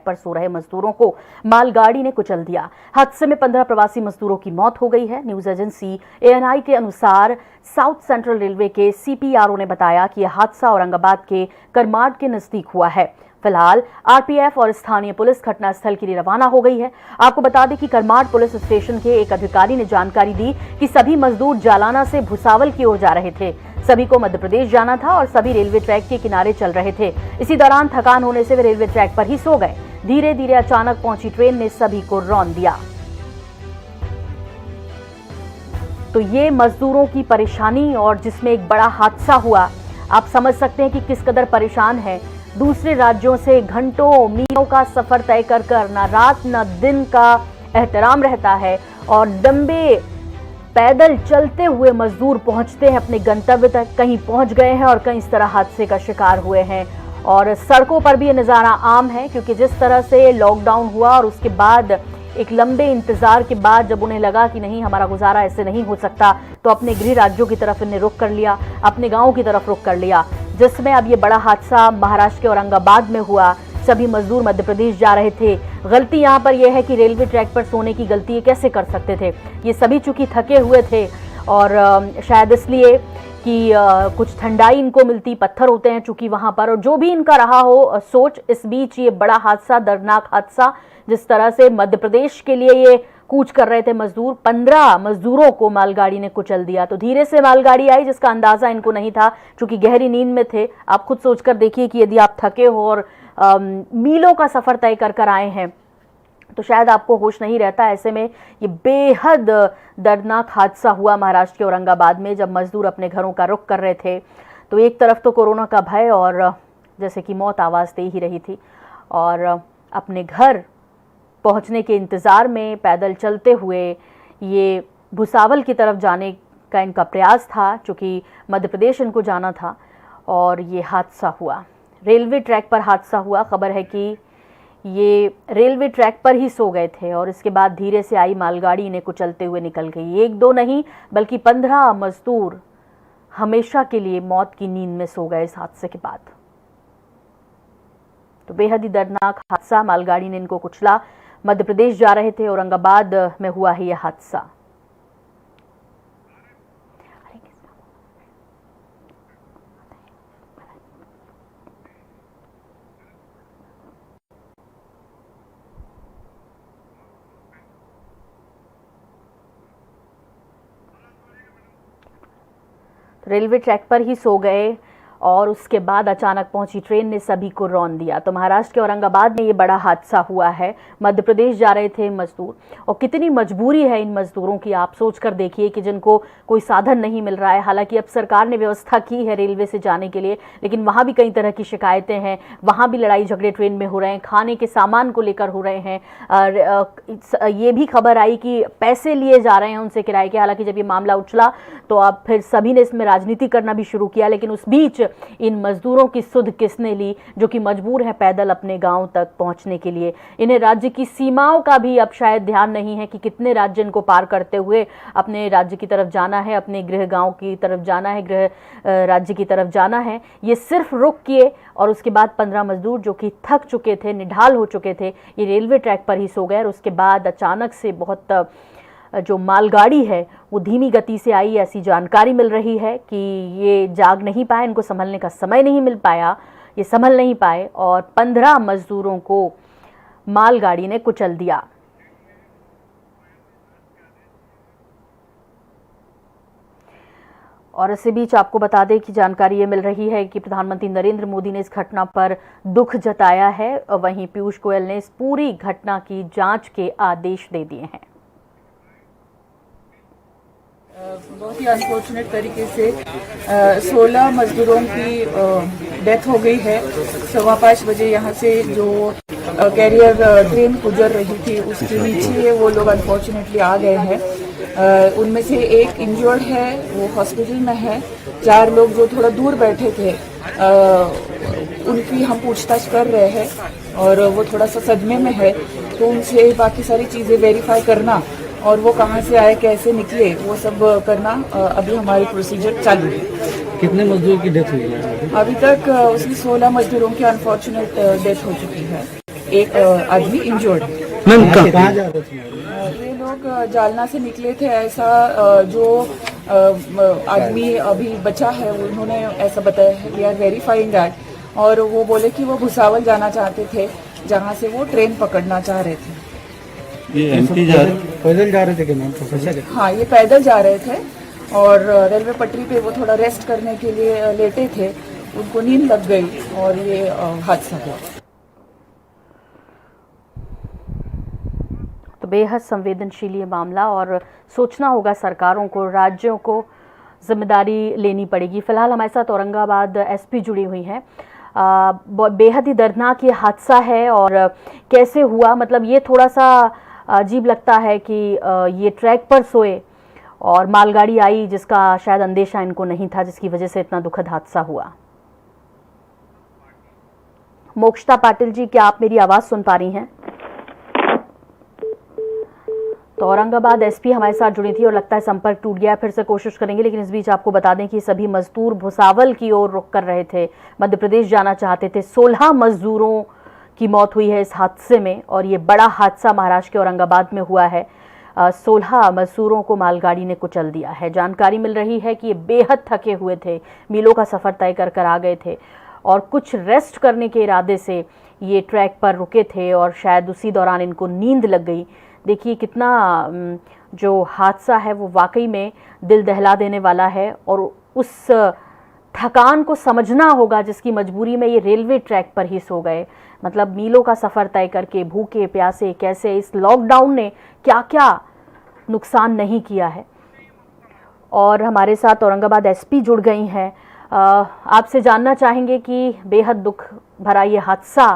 पर सो रहे मजदूरों को मालगाड़ी ने कुचल दिया। हादसे में 15 प्रवासी मजदूरों की मौत हो गई है। न्यूज एजेंसी ANI के अनुसार साउथ सेंट्रल रेलवे के CPRO ने बताया कि यह हादसा औरंगाबाद के करमाड के नजदीक हुआ है। फिलहाल RPF और स्थानीय पुलिस घटनास्थल के लिए रवाना हो गई है। आपको बता दें कि करमाड पुलिस स्टेशन के एक अधिकारी ने जानकारी दी कि सभी मजदूर जालाना से भुसावल की ओर जा रहे थे। सभी को मध्य प्रदेश जाना था और सभी रेलवे ट्रैक के किनारे चल रहे थे। इसी दौरान थकान होने से वे रेलवे ट्रैक पर ही सो गए। धीरे धीरे अचानक पहुंची ट्रेन ने सभी को रौंद दिया। तो ये मजदूरों की परेशानी और जिसमें एक बड़ा हादसा हुआ, आप समझ सकते हैं कि किस कदर परेशान है। दूसरे राज्यों से घंटों मीलों का सफर तय कर ना रात न दिन का एहतराम रहता है और लंबे पैदल चलते हुए मजदूर पहुंचते हैं अपने गंतव्य तक। कहीं पहुंच गए हैं और कहीं इस तरह हादसे का शिकार हुए हैं। और सड़कों पर भी ये नज़ारा आम है, क्योंकि जिस तरह से लॉकडाउन हुआ और उसके बाद एक लंबे इंतजार के बाद जब उन्हें लगा कि नहीं, हमारा गुजारा ऐसे नहीं हो सकता, तो अपने गृह राज्यों की तरफ इन्हें रुख कर लिया, अपने गाँव की तरफ रुख कर लिया, जिसमें अब ये बड़ा हादसा महाराष्ट्र के औरंगाबाद में हुआ। सभी मजदूर मध्य प्रदेश जा रहे थे। गलती यहाँ पर यह है कि रेलवे ट्रैक पर सोने की गलती ये कैसे कर सकते थे। ये सभी चूंकि थके हुए थे और शायद इसलिए कि कुछ ठंडाई इनको मिलती, पत्थर होते हैं चूंकि वहां पर, और जो भी इनका रहा हो सोच, इस बीच ये बड़ा हादसा, दर्दनाक हादसा, जिस तरह से मध्य प्रदेश के लिए ये कूच कर रहे थे मजदूर, 15 मजदूरों को मालगाड़ी ने कुचल दिया। तो धीरे से मालगाड़ी आई, जिसका अंदाजा इनको नहीं था, क्योंकि गहरी नींद में थे। आप खुद सोचकर देखिए कि यदि आप थके हो और मीलों का सफर तय कर आए हैं तो शायद आपको होश नहीं रहता। ऐसे में ये बेहद दर्दनाक हादसा हुआ महाराष्ट्र के औरंगाबाद में, जब मजदूर अपने घरों का रुख कर रहे थे। तो एक तरफ तो कोरोना का भय और जैसे कि मौत आवाज़ दे ही रही थी, और अपने घर पहुंचने के इंतज़ार में पैदल चलते हुए ये भुसावल की तरफ जाने का इनका प्रयास था, चूँकि मध्य प्रदेश इनको जाना था, और ये हादसा हुआ। रेलवे ट्रैक पर हादसा हुआ। खबर है कि ये रेलवे ट्रैक पर ही सो गए थे और इसके बाद धीरे से आई मालगाड़ी इन्हें कुचलते हुए निकल गई। एक दो नहीं बल्कि 15 मजदूर हमेशा के लिए मौत की नींद में सो गए इस हादसे के बाद। तो बेहद ही दर्दनाक हादसा, मालगाड़ी ने इनको कुचला। मध्य प्रदेश जा रहे थे, औरंगाबाद में हुआ है यह हादसा। रेलवे ट्रैक पर ही सो गए और उसके बाद अचानक पहुंची ट्रेन ने सभी को रौंद दिया। तो महाराष्ट्र के औरंगाबाद में ये बड़ा हादसा हुआ है। मध्य प्रदेश जा रहे थे मजदूर, और कितनी मजबूरी है इन मजदूरों की, आप सोच कर देखिए कि जिनको कोई साधन नहीं मिल रहा है। हालांकि अब सरकार ने व्यवस्था की है रेलवे से जाने के लिए, लेकिन वहाँ भी कई तरह की शिकायतें हैं, वहाँ भी लड़ाई झगड़े ट्रेन में हो रहे हैं, खाने के सामान को लेकर हो रहे हैं। ये भी खबर आई कि पैसे लिए जा रहे हैं उनसे किराए के। हालांकि जब ये मामला उछला तो अब फिर सभी ने इसमें राजनीति करना भी शुरू किया, लेकिन उस बीच इन मजदूरों की सुध किसने ली, जो कि मजबूर है पैदल अपने गांव तक पहुंचने के लिए। इन्हें राज्य की सीमाओं का भी अब शायद ध्यान नहीं है कि कितने राज्य इनको पार करते हुए अपने राज्य की तरफ जाना है, अपने गृह गांव की तरफ जाना है, गृह राज्य की तरफ जाना है। ये सिर्फ रुक किए और उसके बाद 15 मजदूर जो कि थक चुके थे, निढाल हो चुके थे, ये रेलवे ट्रैक पर ही सो गए। और उसके बाद अचानक से बहुत जो मालगाड़ी है वो धीमी गति से आई, ऐसी जानकारी मिल रही है कि ये जाग नहीं पाए, इनको संभलने का समय नहीं मिल पाया, ये संभल नहीं पाए और 15 मजदूरों को मालगाड़ी ने कुचल दिया। और इसी बीच आपको बता दें कि जानकारी ये मिल रही है कि प्रधानमंत्री नरेंद्र मोदी ने इस घटना पर दुख जताया है। वहीं पीयूष गोयल ने इस पूरी घटना की जांच के आदेश दे दिए हैं। बहुत ही अनफॉर्चुनेट तरीके से 16 मजदूरों की डेथ हो गई है। 5:15 बजे यहाँ से जो कैरियर ट्रेन गुजर रही थी उसके नीचे वो लोग अनफॉर्चुनेटली आ गए हैं। उनमें से एक इंजर्ड है, वो हॉस्पिटल में है। 4 लोग जो थोड़ा दूर बैठे थे उनकी हम पूछताछ कर रहे हैं और वो थोड़ा सा सदमे में है, तो उनसे बाकी सारी चीज़ें वेरीफाई करना और वो कहाँ से आए, कैसे निकले, वो सब करना अभी हमारी प्रोसीजर चालू है। कितने मजदूर की डेथ हुई है? अभी तक उसमें 16 मजदूरों की अनफॉर्चुनेट डेथ हो चुकी है। एक आदमी इंजर्ड है। मैम कहाँ जा रहे थे? ये लोग जालना से निकले थे, ऐसा जो आदमी अभी बचा है उन्होंने ऐसा बताया है। We are verifying that. और वो बोले कि वो भुसावल जाना चाहते थे, जहाँ से वो ट्रेन पकड़ना चाह रहे थे। ये एमपी पैदल जा रहे थे क्या मैम? प्रोफेसर? हाँ, ये पैदल जा रहे थे और रेलवे पटरी पे वो थोड़ा रेस्ट करने के लिए लेटे थे, उनको नींद लग गई और ये हादसा हुआ। तो बेहद संवेदनशील ये मामला और सोचना होगा सरकारों को, राज्यों को जिम्मेदारी लेनी पड़ेगी। फिलहाल हमारे साथ औरंगाबाद एसपी जुड़ी हुई हैं। बेहद ही दर्दनाक ये हादसा है और कैसे हुआ, मतलब ये थोड़ा सा अजीब लगता है कि ये ट्रैक पर सोए और मालगाड़ी आई जिसका शायद अंदेशा इनको नहीं था, जिसकी वजह से इतना दुखद हादसा हुआ। मोक्षता पाटिल जी, क्या आप मेरी आवाज़ सुन पा रही हैं? तो औरंगाबाद एसपी हमारे साथ जुड़ी थी और लगता है संपर्क टूट गया। फिर से कोशिश करेंगे, लेकिन इस बीच आपको बता दें कि सभी मजदूर भुसावल की ओर रुख कर रहे थे, मध्य प्रदेश जाना चाहते थे। 16 मजदूरों की मौत हुई है इस हादसे में और ये बड़ा हादसा महाराष्ट्र के औरंगाबाद में हुआ है। 16 मजदूरों को मालगाड़ी ने कुचल दिया है। जानकारी मिल रही है कि ये बेहद थके हुए थे, मीलों का सफ़र तय कर आ गए थे और कुछ रेस्ट करने के इरादे से ये ट्रैक पर रुके थे और शायद उसी दौरान इनको नींद लग गई। देखिए कितना जो हादसा है वो वाकई में दिल दहला देने वाला है और उस थकान को समझना होगा जिसकी मजबूरी में ये रेलवे ट्रैक पर ही सो गए। मतलब मीलों का सफ़र तय करके भूखे प्यासे कैसे इस लॉकडाउन ने क्या क्या नुकसान नहीं किया है। और हमारे साथ औरंगाबाद एसपी जुड़ गई हैं। आपसे जानना चाहेंगे कि बेहद दुख भरा ये हादसा,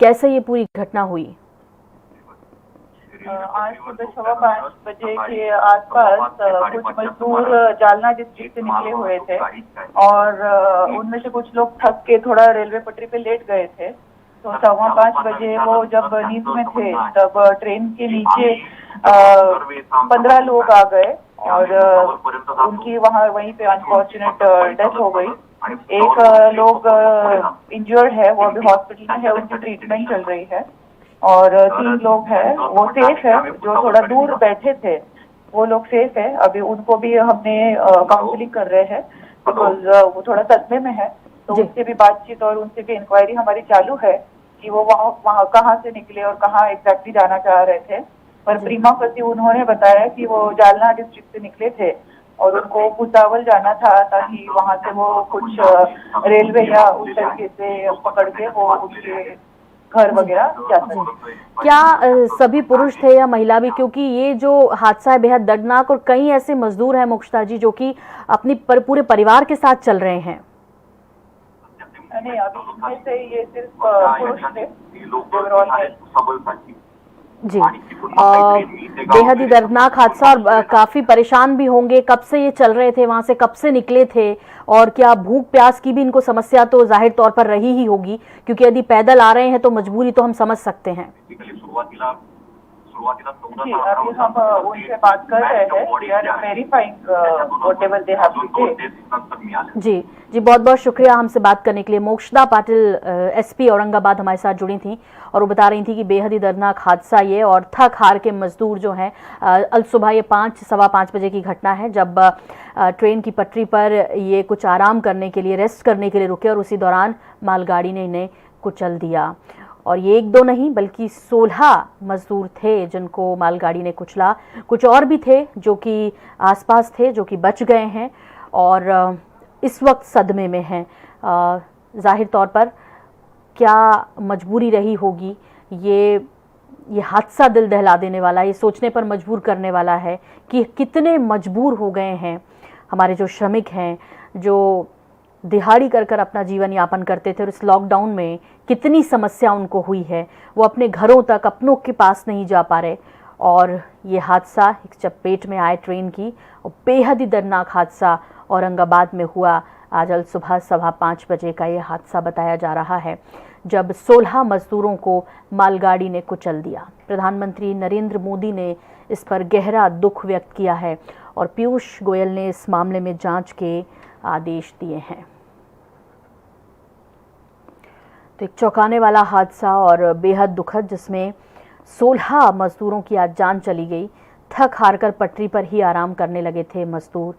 कैसे ये पूरी घटना हुई? आज सुबह 5:15 बजे के आसपास कुछ मजदूर जालना डिस्ट्रिक्ट से निकले हुए थे और उनमें से कुछ लोग थक के थोड़ा रेलवे पटरी पे लेट गए थे। तो 5:15 बजे वो जब नींद में थे तब ट्रेन के नीचे 15 लोग आ गए और उनकी वहीं पे अनफॉर्चुनेट डेथ हो गई। एक लोग इंजर्ड है, वो अभी हॉस्पिटल में है, उनकी ट्रीटमेंट चल रही है और 3 लोग हैं वो सेफ है। जो थोड़ा दूर बैठे थे वो लोग सेफ है। अभी उनको भी हमने काउंसलिंग कर रहे हैं बिकॉज वो थोड़ा सदमे में है, तो उनसे भी बातचीत और उनसे भी इंक्वायरी हमारी चालू है कि वो वहाँ कहाँ से निकले और कहाँ एग्जैक्टली जाना चाह रहे थे। पर प्रीमा फसी उन्होंने बताया कि वो जालना डिस्ट्रिक्ट से निकले थे और उनको भुसावल जाना था ताकि वहाँ से वो कुछ रेलवे या उस तरीके से पकड़ के वो उनके घर वगैरह जा सकते। क्या सभी पुरुष थे या महिला भी? क्योंकि ये जो हादसा है बेहद दर्दनाक और कई ऐसे मजदूर हैं मोक्षता जी जो कि अपनी पूरे परिवार के साथ चल रहे हैं। नहीं, अभी इनमें से ये सिर्फ पुरुष थे। जी, बेहद ही दर्दनाक हादसा और काफी परेशान भी होंगे। कब से ये चल रहे थे, वहां से कब से निकले थे और क्या भूख प्यास की भी इनको समस्या तो जाहिर तौर पर रही ही होगी, क्योंकि यदि पैदल आ रहे हैं तो मजबूरी तो हम समझ सकते हैं। जी, अभी हम उनसे बात कर रहे हैं। We are verifying whatever they have to say. जी, बहुत बहुत शुक्रिया हमसे बात करने के लिए। मोक्षता पाटिल एसपी औरंगाबाद हमारे साथ जुड़ी थी और वो बता रही थी कि बेहद ही दर्दनाक हादसा ये और थक हार के मजदूर जो हैं अल सुबह ये 5-5:15 बजे की घटना है जब ट्रेन की पटरी पर ये कुछ आराम करने के लिए, रेस्ट करने के लिए रुके और उसी दौरान मालगाड़ी ने इन्हें कुचल दिया। और ये 1-2 नहीं बल्कि 16 मजदूर थे जिनको मालगाड़ी ने कुचला। कुछ और भी थे जो कि आसपास थे जो कि बच गए हैं और इस वक्त सदमे में हैं। जाहिर तौर पर क्या मजबूरी रही होगी, ये हादसा दिल दहला देने वाला, ये सोचने पर मजबूर करने वाला है कि कितने मजबूर हो गए हैं हमारे जो श्रमिक हैं, जो दिहाड़ी कर अपना जीवन यापन करते थे और इस लॉकडाउन में कितनी समस्या उनको हुई है। वो अपने घरों तक, अपनों के पास नहीं जा पा रहे और ये हादसा एक चपेट में आए ट्रेन की और बेहद ही दर्दनाक हादसा औरंगाबाद में हुआ। आज अल सुबह 5:15 बजे का ये हादसा बताया जा रहा है जब 16 मजदूरों को मालगाड़ी ने कुचल दिया। प्रधानमंत्री नरेंद्र मोदी ने इस पर गहरा दुख व्यक्त किया है और पीयूष गोयल ने इस मामले में जांच के आदेश दिए हैं। तो एक चौंकाने वाला हादसा और बेहद दुखद, जिसमें 16 मजदूरों की आज जान चली गई। थक हार कर पटरी पर ही आराम करने लगे थे मजदूर।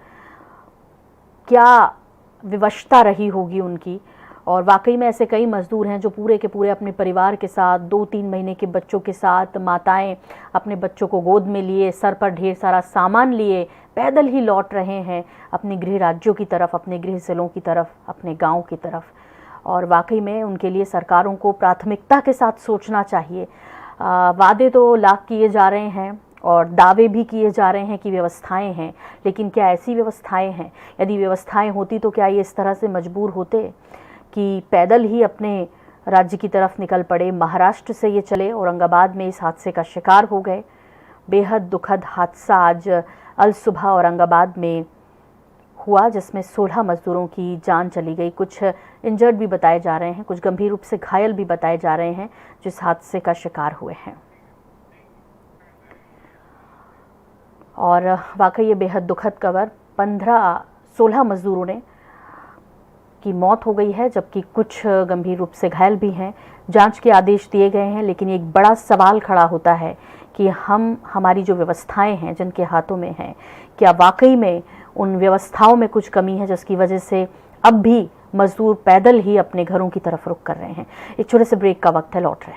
क्या विवशता रही होगी उनकी। और वाकई में ऐसे कई मजदूर हैं जो पूरे के पूरे अपने परिवार के साथ 2-3 महीने के बच्चों के साथ, माताएं अपने बच्चों को गोद में लिए, सर पर ढेर सारा सामान लिए पैदल ही लौट रहे हैं अपने गृह राज्यों की तरफ, अपने गृह जिलों की तरफ, अपने गाँव की तरफ। और वाकई में उनके लिए सरकारों को प्राथमिकता के साथ सोचना चाहिए। वादे तो लाख किए जा रहे हैं और दावे भी किए जा रहे हैं कि व्यवस्थाएं हैं, लेकिन क्या ऐसी व्यवस्थाएं हैं? यदि व्यवस्थाएं होती तो क्या ये इस तरह से मजबूर होते कि पैदल ही अपने राज्य की तरफ निकल पड़े? महाराष्ट्र से ये चले, औरंगाबाद में इस हादसे का शिकार हो गए। बेहद दुखद हादसा आज अलसुबह औरंगाबाद में हुआ, जिसमें 16 मजदूरों की जान चली गई। कुछ इंजर्ड भी बताए जा रहे हैं, कुछ गंभीर रूप से घायल भी बताए जा रहे हैं जो इस हादसे का शिकार हुए हैं। और वाकई ये बेहद दुखद खबर। 16 मजदूरों ने की मौत हो गई है, जबकि कुछ गंभीर रूप से घायल भी हैं। जांच के आदेश दिए गए हैं, लेकिन एक बड़ा सवाल खड़ा होता है कि हमारी जो व्यवस्थाएं हैं जिनके हाथों में हैं, क्या वाकई में उन व्यवस्थाओं में कुछ कमी है जिसकी वजह से अब भी मजदूर पैदल ही अपने घरों की तरफ रुख कर रहे हैं। एक छोटे से ब्रेक का वक्त है, लौट रहे हैं।